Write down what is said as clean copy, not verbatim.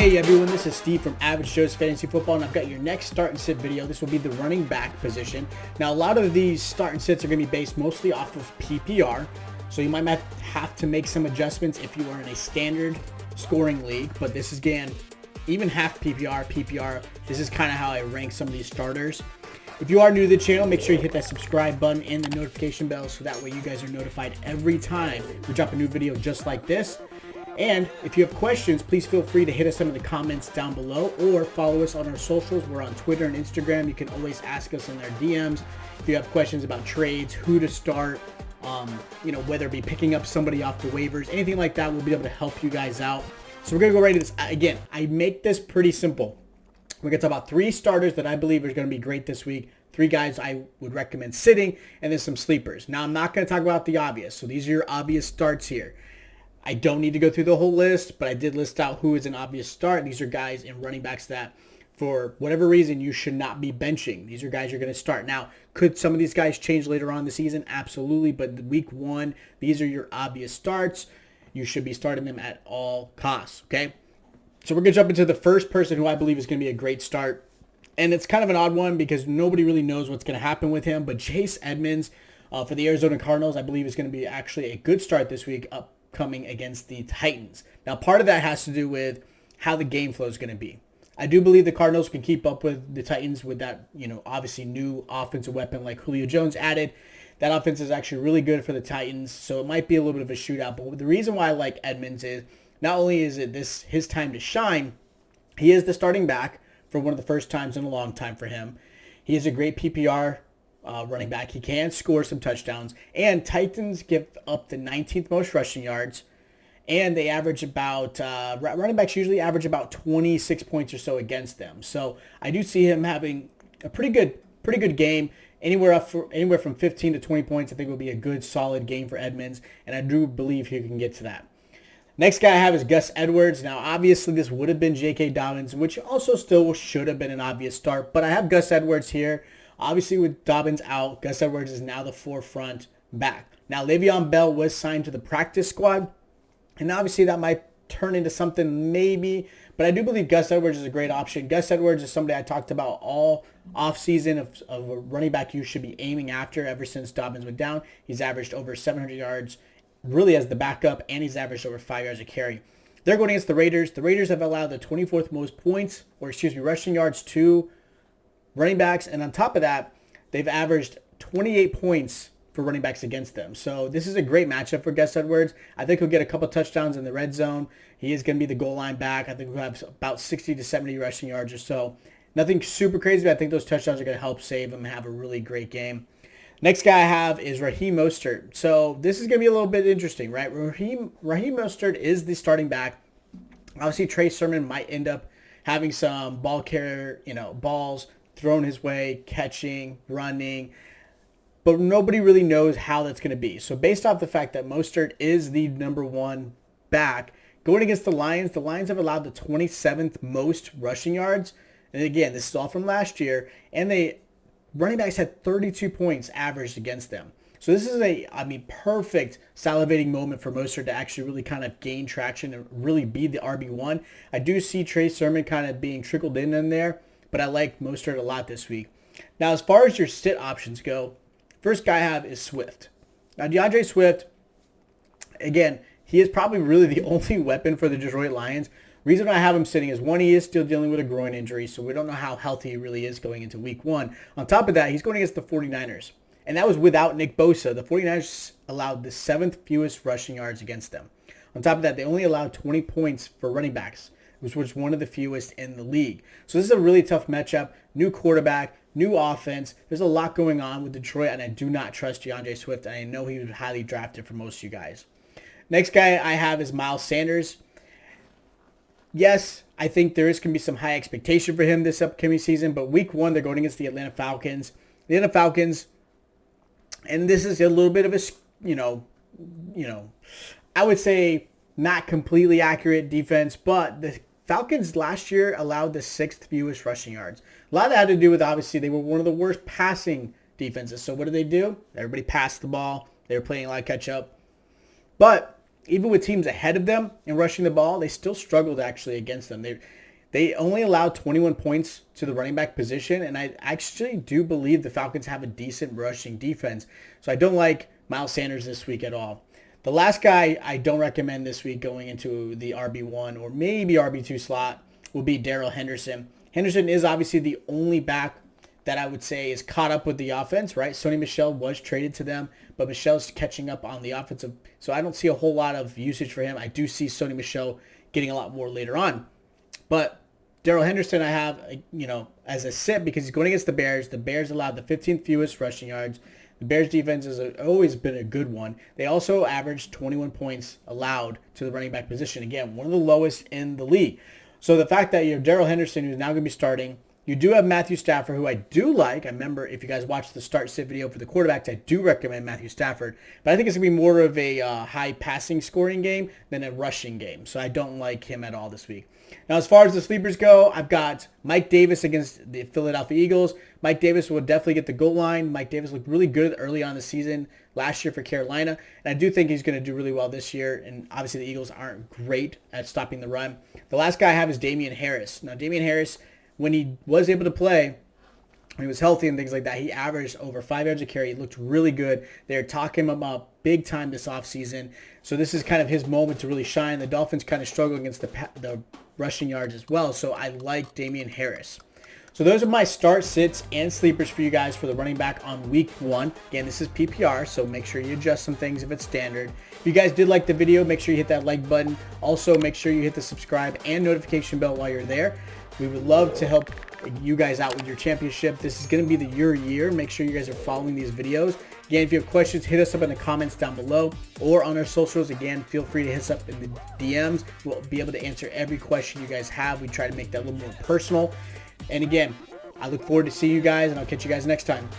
Hey everyone, this is Steve from Average Joe's Fantasy Football, and I've got your next start and sit video. This will be the running back position. Now, a lot of these start and sits are going to be based mostly off of PPR, so you might have to make some adjustments if you are in a standard scoring league, but this is, again, even half PPR, this is kind of how I rank some of these starters. If you are new to the channel, make sure you hit that subscribe button and the notification bell so that way you guys are notified every time we drop a new video just like this. And if you have questions, please feel free to hit us in the comments down below or follow us on our socials. We're on Twitter and Instagram. You can always ask us in our DMs if you have questions about trades, who to start, whether it be picking up somebody off the waivers, anything like that. We'll be able to help you guys out. So we're going to go right into this. Again, I make this pretty simple. We're going to talk about 3 starters that I believe are going to be great this week. 3 guys I would recommend sitting, and then some sleepers. Now, I'm not going to talk about the obvious. So these are your obvious starts here. I don't need to go through the whole list, but I did list out who is an obvious start. These are guys and running backs that, for whatever reason, you should not be benching. These are guys you're going to start. Now, could some of these guys change later on in the season? Absolutely, but week 1, these are your obvious starts. You should be starting them at all costs, okay? So we're going to jump into the first person who I believe is going to be a great start. And it's kind of an odd one because nobody really knows what's going to happen with him, but Chase Edmonds for the Arizona Cardinals, I believe, is going to be actually a good start this week upcoming against the Titans. Now, part of that has to do with how the game flow is going to be. I do believe the Cardinals can keep up with the Titans with that, obviously new offensive weapon like Julio Jones added. That offense is actually really good for the Titans, so it might be a little bit of a shootout. But the reason why I like Edmonds is not only is it his time to shine, he is the starting back for one of the first times in a long time for him. He is a great PPR running back. He can score some touchdowns. And Titans give up the 19th most rushing yards. And they average about, running backs usually average about 26 points or so against them. So I do see him having a pretty good game. Anywhere from 15 to 20 points, I think will be a good, solid game for Edmonds. And I do believe he can get to that. Next guy I have is Gus Edwards. Now, obviously, this would have been J.K. Dobbins, which also still should have been an obvious start. But I have Gus Edwards here. Obviously, with Dobbins out, Gus Edwards is now the forefront back. Now, Le'Veon Bell was signed to the practice squad. And obviously, that might turn into something maybe. But I do believe Gus Edwards is a great option. Gus Edwards is somebody I talked about all offseason of a running back you should be aiming after ever since Dobbins went down. He's averaged over 700 yards really as the backup, and he's averaged over 5 yards a carry. They're going against the Raiders. The Raiders have allowed the 24th most points, rushing yards to running backs. And on top of that, they've averaged 28 points for running backs against them. So this is a great matchup for Gus Edwards. I think he'll get a couple touchdowns in the red zone. He is going to be the goal line back. I think he'll have about 60 to 70 rushing yards or so. Nothing super crazy, but I think those touchdowns are going to help save him and have a really great game. Next guy I have is Raheem Mostert. So this is going to be a little bit interesting, right? Raheem Mostert is the starting back. Obviously, Trey Sermon might end up having some ball carrier, balls thrown his way, catching, running. But nobody really knows how that's going to be. So based off the fact that Mostert is the number 1 back, going against the Lions have allowed the 27th most rushing yards. And again, this is all from last year. And running backs had 32 points averaged against them. So this is perfect salivating moment for Mostert to actually really kind of gain traction and really be the RB1. I do see Trey Sermon kind of being trickled in there, but I like Mostert a lot this week. Now, as far as your sit options go, first guy I have is Swift. Now, DeAndre Swift, again, he is probably really the only weapon for the Detroit Lions. Reason I have him sitting is, one, he is still dealing with a groin injury, so we don't know how healthy he really is going into week 1. On top of that, he's going against the 49ers, and that was without Nick Bosa. The 49ers allowed the 7th fewest rushing yards against them. On top of that, they only allowed 20 points for running backs, which was one of the fewest in the league. So this is a really tough matchup. New quarterback, new offense. There's a lot going on with Detroit, and I do not trust DeAndre Swift, and I know he was highly drafted for most of you guys. Next guy I have is Miles Sanders. Yes, I think there is going to be some high expectation for him this upcoming season, but week 1, they're going against the Atlanta Falcons. The Atlanta Falcons, and this is a little bit of a, I would say not completely accurate defense, but the Falcons last year allowed the 6th fewest rushing yards. A lot of that had to do with, obviously, they were one of the worst passing defenses. So what did they do? Everybody passed the ball. They were playing a lot of catch up. But even with teams ahead of them in rushing the ball, they still struggled actually against them. They only allowed 21 points to the running back position, and I actually do believe the Falcons have a decent rushing defense. So I don't like Miles Sanders this week at all. The last guy I don't recommend this week going into the RB1 or maybe RB2 slot will be Darrell Henderson. Henderson is obviously the only back that I would say is caught up with the offense, right? Sony Michel was traded to them, but Michel's catching up on the offensive. So I don't see a whole lot of usage for him. I do see Sony Michel getting a lot more later on. But Darrell Henderson I have, as a sit because he's going against the Bears. The Bears allowed the 15th fewest rushing yards. The Bears defense has always been a good one. They also averaged 21 points allowed to the running back position. Again, one of the lowest in the league. So the fact that you have Darrell Henderson, who's now going to be starting, you do have Matthew Stafford, who I do like. I remember if you guys watched the start sit video for the quarterbacks, I do recommend Matthew Stafford. But I think it's going to be more of a high passing scoring game than a rushing game. So I don't like him at all this week. Now, as far as the sleepers go, I've got Mike Davis against the Philadelphia Eagles. Mike Davis will definitely get the goal line. Mike Davis looked really good early on in the season last year for Carolina. And I do think he's going to do really well this year. And obviously the Eagles aren't great at stopping the run. The last guy I have is Damian Harris. Now, Damian Harris, when he was able to play, when he was healthy and things like that, he averaged over 5 yards a carry. He looked really good. They're talking about big time this offseason. So this is kind of his moment to really shine. The Dolphins kind of struggle against the rushing yards as well. So I like Damian Harris. So those are my start, sits, and sleepers for you guys for the running back on week 1. Again, this is PPR, so make sure you adjust some things if it's standard. If you guys did like the video, make sure you hit that like button. Also, make sure you hit the subscribe and notification bell while you're there. We would love to help you guys out with your championship. This is going to be your year. Make sure you guys are following these videos. Again, if you have questions, hit us up in the comments down below or on our socials. Again, feel free to hit us up in the DMs. We'll be able to answer every question you guys have. We try to make that a little more personal. And again, I look forward to seeing you guys, and I'll catch you guys next time.